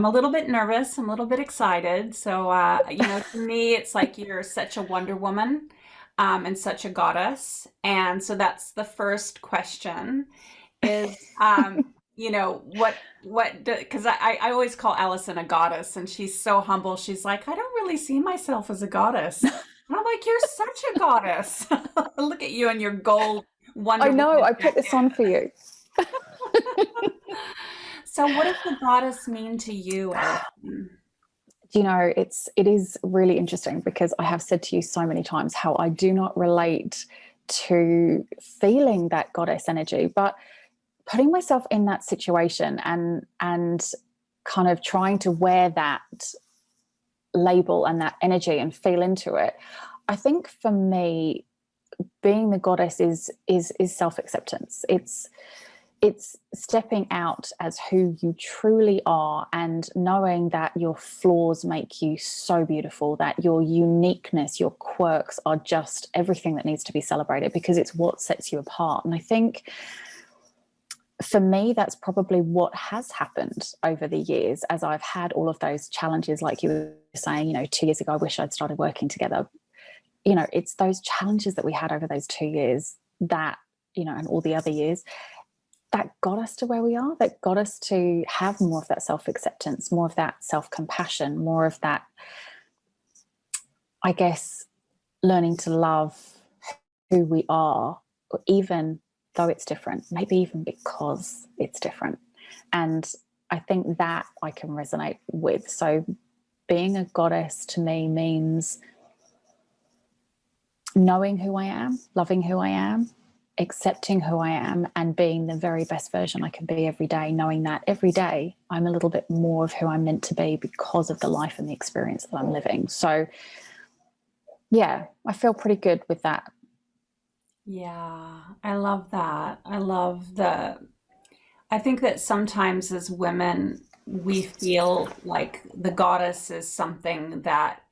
I'm a little bit nervous. I'm a little bit excited. So, to me, it's like you're such a Wonder Woman, and such a goddess. And so that's the first question is, because I always call Allison a goddess and she's so humble. She's like, I don't really see myself as a goddess. And I'm like, you're such a goddess. Look at you and your gold I Wonder know, Woman I put this jacket. on for you. So, what does the goddess mean to you, Allison? It is really interesting because I have said to you so many times how I do not relate to feeling that goddess energy, but putting myself in that situation and kind of trying to wear that label and that energy and feel into it. I think for me, being the goddess is self-acceptance. It's stepping out as who you truly are and knowing that your flaws make you so beautiful, that your uniqueness, your quirks are just everything that needs to be celebrated because it's what sets you apart. And I think for me, that's probably what has happened over the years as I've had all of those challenges, like you were saying, 2 years ago, I wish I'd started working together. It's those challenges that we had over those 2 years that, and all the other years that got us to where we are, that got us to have more of that self-acceptance, more of that self-compassion, more of that, I guess, learning to love who we are, even though it's different, maybe even because it's different. And I think that I can resonate with. So being a goddess to me means knowing who I am, loving who I am, accepting who I am, and being the very best version I can be every day, knowing that every day I'm a little bit more of who I'm meant to be because of the life and the experience that I'm living. So yeah, I feel pretty good with that. Yeah, I love that. I think that sometimes as women, we feel like the goddess is something that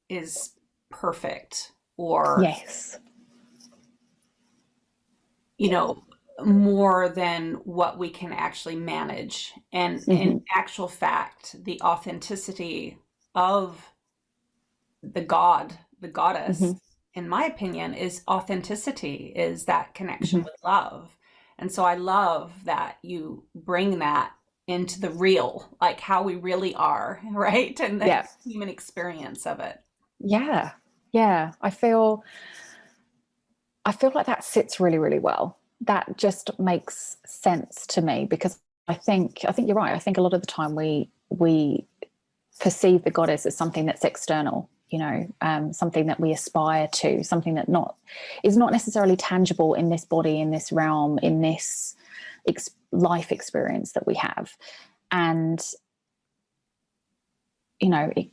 is perfect or, Yes. you know, more than what we can actually manage. And in Mm-hmm. actual fact, the authenticity of the goddess, Mm-hmm. in my opinion, is authenticity, is that connection Mm-hmm. with love. And so I love that you bring that into the real, like how we really are, right? And the Yeah. human experience of it. Yeah. Yeah. I feel like that sits really, really well. That just makes sense to me because I think you're right. I think a lot of the time we perceive the goddess as something that's external, something that we aspire to, something that not is not necessarily tangible in this body, in this realm, in this life experience that we have. And it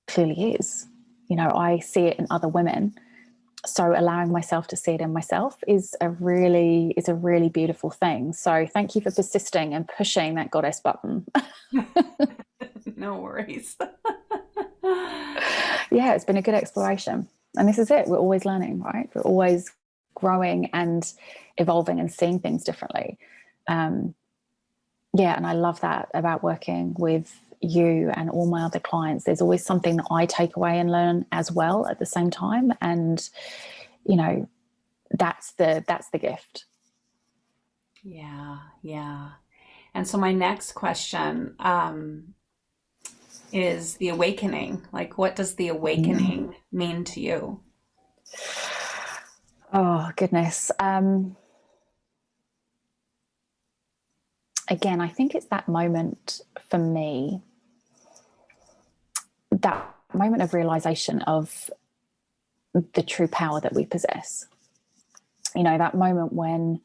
clearly is. I see it in other women, so allowing myself to see it in myself is a really beautiful thing. So thank you for persisting and pushing that goddess button. No worries. Yeah, it's been a good exploration. And this is it. We're always learning, right? We're always growing and evolving and seeing things differently. Um, yeah, and I love that about working with you and all my other clients. There's always something that I take away and learn as well at the same time. And, you know, that's the gift. Yeah, yeah. And so my next question, is the awakening. Like, what does the Mm. awakening mean to you? Oh goodness. Again, I think it's that moment for me, that moment of realization of the true power that we possess. That moment when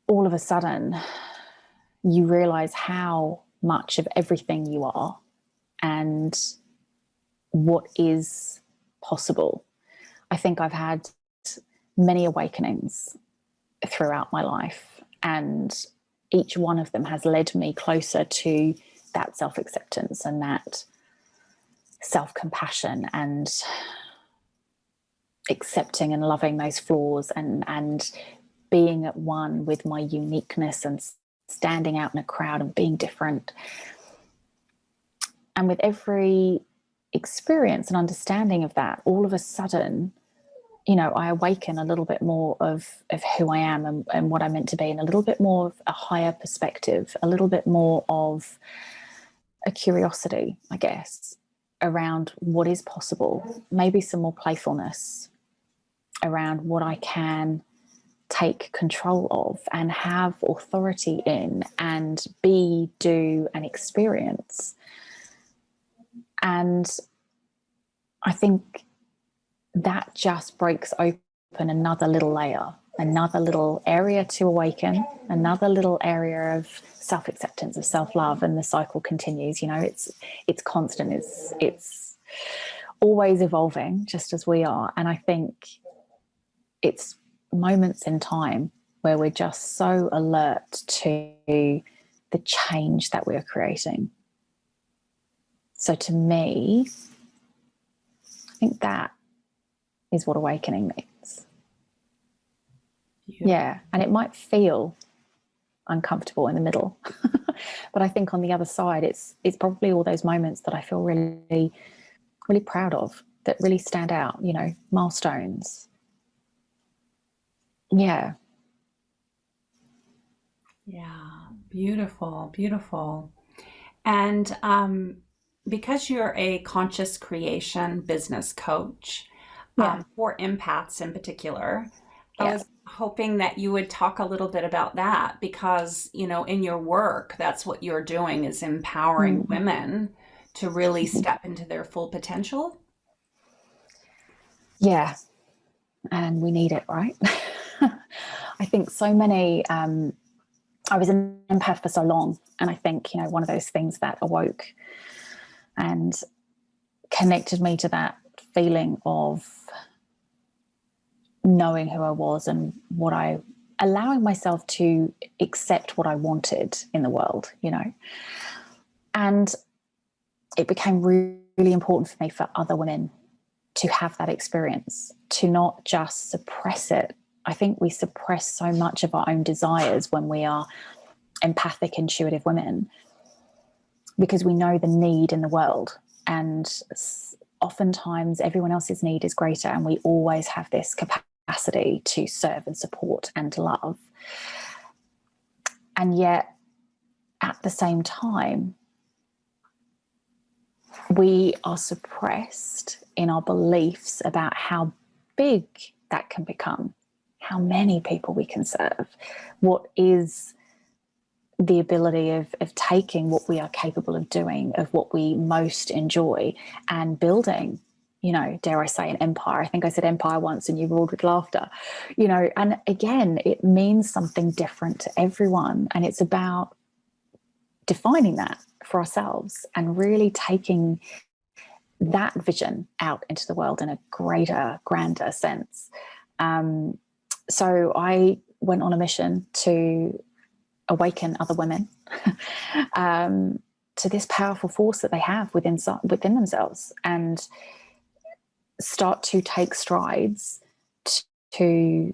all of a sudden you realize how much of everything you are and what is possible. I think I've had many awakenings throughout my life, and each one of them has led me closer to that self acceptance and that self compassion and accepting and loving those flaws and being at one with my uniqueness and standing out in a crowd and being different. And with every experience and understanding of that, all of a sudden, I awaken a little bit more of who I am and what I'm meant to be, and a little bit more of a higher perspective, a little bit more of a curiosity, I guess, around what is possible, maybe some more playfulness around what I can take control of and have authority in and be, do, and experience. And I think that just breaks open another little layer, another little area to awaken, another little area of self-acceptance, of self-love, and the cycle continues. It's constant, it's always evolving, just as we are. And I think it's moments in time where we're just so alert to the change that we're creating. So to me, I think that is what awakening means. Yeah. And it might feel uncomfortable in the middle, but I think on the other side, it's probably all those moments that I feel really, really proud of, that really stand out, milestones. Yeah. Yeah. Beautiful, beautiful. And because you're a conscious creation business coach, for empaths in particular, I was hoping that you would talk a little bit about that, because, in your work, that's what you're doing, is empowering women to really step into their full potential. Yeah. And we need it, right? I think so many, I was an empath for so long. And I think, one of those things that awoke and connected me to that feeling of knowing who I was and allowing myself to accept what I wanted in the world, And it became really, really important for me for other women to have that experience, to not just suppress it. I think we suppress so much of our own desires when we are empathic, intuitive women, because we know the need in the world. And oftentimes everyone else's need is greater, and we always have this capacity to serve and support and love. And yet, at the same time, we are suppressed in our beliefs about how big that can become, how many people we can serve, what is the ability of taking what we are capable of doing, of what we most enjoy, and building, dare I say, an empire. I think I said empire once and you roared with laughter, and again, it means something different to everyone. And it's about defining that for ourselves and really taking that vision out into the world in a greater, grander sense. So I went on a mission to awaken other women to this powerful force that they have within themselves, and start to take strides to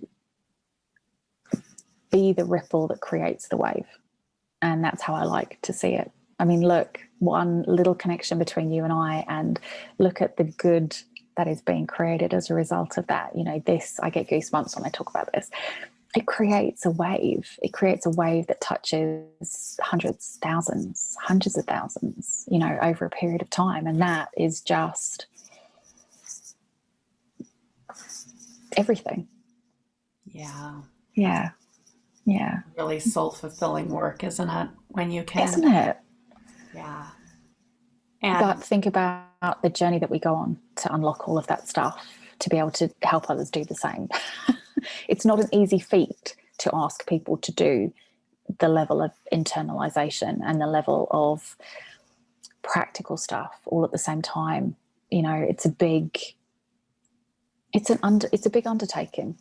be the ripple that creates the wave. And that's how I like to see it. I mean, look, one little connection between you and I, and look at the good that is being created as a result of that. I get goosebumps when I talk about this. It creates a wave. It creates a wave that touches hundreds, thousands, hundreds of thousands, over a period of time. And that is just everything. Yeah. Yeah. Yeah. Really soul-fulfilling work, isn't it? When you can. Isn't it? Yeah. But think about the journey that we go on to unlock all of that stuff, to be able to help others do the same. It's not an easy feat to ask people to do the level of internalization and the level of practical stuff all at the same time. It's a big undertaking.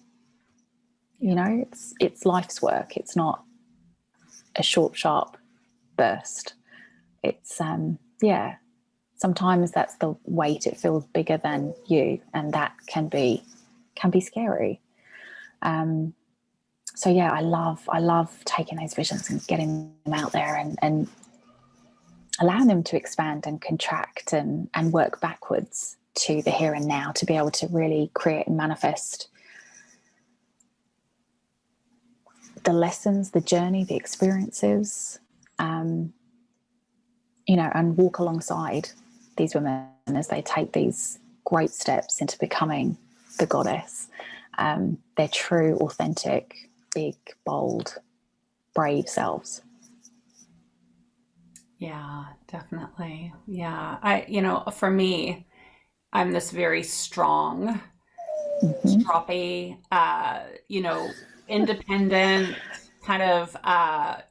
It's life's work. It's not a short, sharp burst. It's sometimes that's the weight. It feels bigger than you, and that can be scary. So yeah, I love taking those visions and getting them out there and allowing them to expand and contract and work backwards to the here and now to be able to really create and manifest the lessons, the journey, the experiences, you know, and walk alongside these women as they take these great steps into becoming the goddess, their true, authentic, big, bold, brave selves. Yeah, definitely. Yeah. For me, I'm this very strong, stroppy, independent, kind of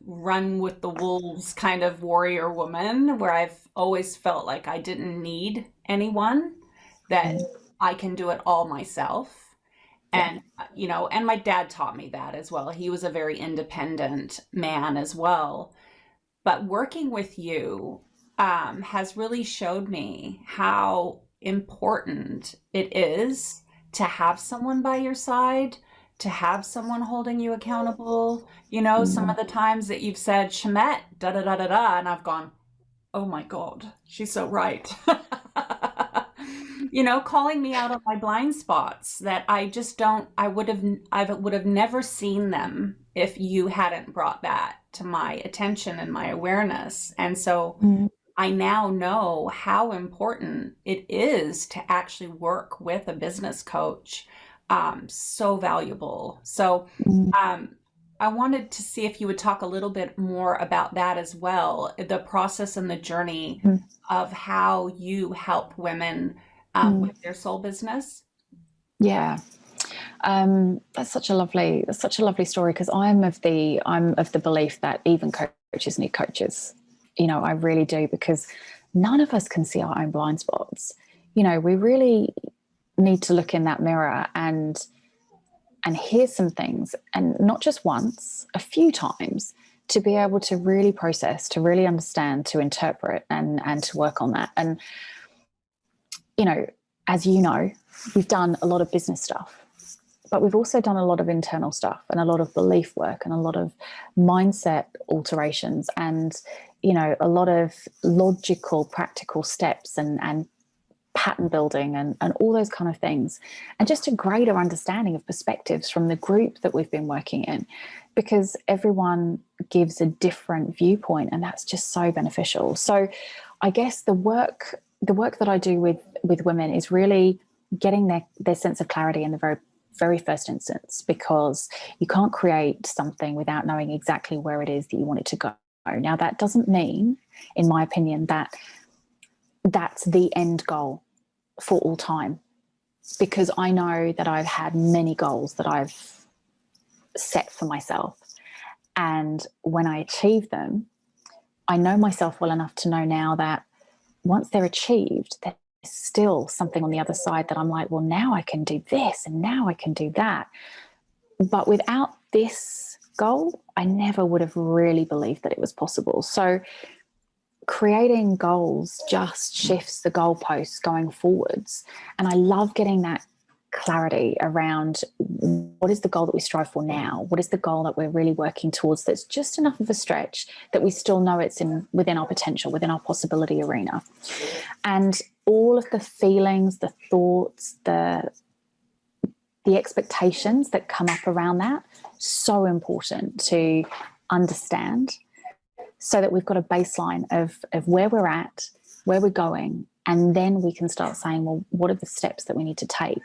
run with the wolves kind of warrior woman, where I've always felt like I didn't need anyone, that I can do it all myself. Yeah. And, and my dad taught me that as well. He was a very independent man as well. But working with you has really showed me how important it is to have someone by your side, to have someone holding you accountable. Some of the times that you've said, Schamet, da da da da da, and I've gone, oh my God, she's so right. Calling me out on my blind spots that I just don't, I would have never seen them if you hadn't brought that to my attention and my awareness. And so I now know how important it is to actually work with a business coach. So valuable. So, I wanted to see if you would talk a little bit more about that as well, the process and the journey of how you help women with their soul business. Yeah. That's such a lovely story, because I'm of the belief that even coaches need coaches. I really do, because none of us can see our own blind spots. We really need to look in that mirror and hear some things, and not just once, a few times, to be able to really process, to really understand, to interpret, and to work on that. And as we've done a lot of business stuff, but we've also done a lot of internal stuff and a lot of belief work and a lot of mindset alterations, and a lot of logical, practical steps and pattern building and all those kind of things, and just a greater understanding of perspectives from the group that we've been working in, because everyone gives a different viewpoint, and that's just so beneficial. So I guess the work that I do with women is really getting their sense of clarity in the very, very first instance, because you can't create something without knowing exactly where it is that you want it to go. Now, that doesn't mean, in my opinion, that that's the end goal for all time, because I know that I've had many goals that I've set for myself, and when I achieve them, I know myself well enough to know now that once they're achieved, there's still something on the other side that I'm like, well, now I can do this and now I can do that. But without this goal, I never would have really believed that it was possible. So creating goals just shifts the goalposts going forwards. And I love getting that clarity around what is the goal that we strive for now? What is the goal that we're really working towards that's just enough of a stretch that we still know it's within our potential, within our possibility arena? And all of the feelings, the thoughts, the expectations that come up around that, so important to understand, so that we've got a baseline of where we're at, where we're going, and then we can start saying, well, what are the steps that we need to take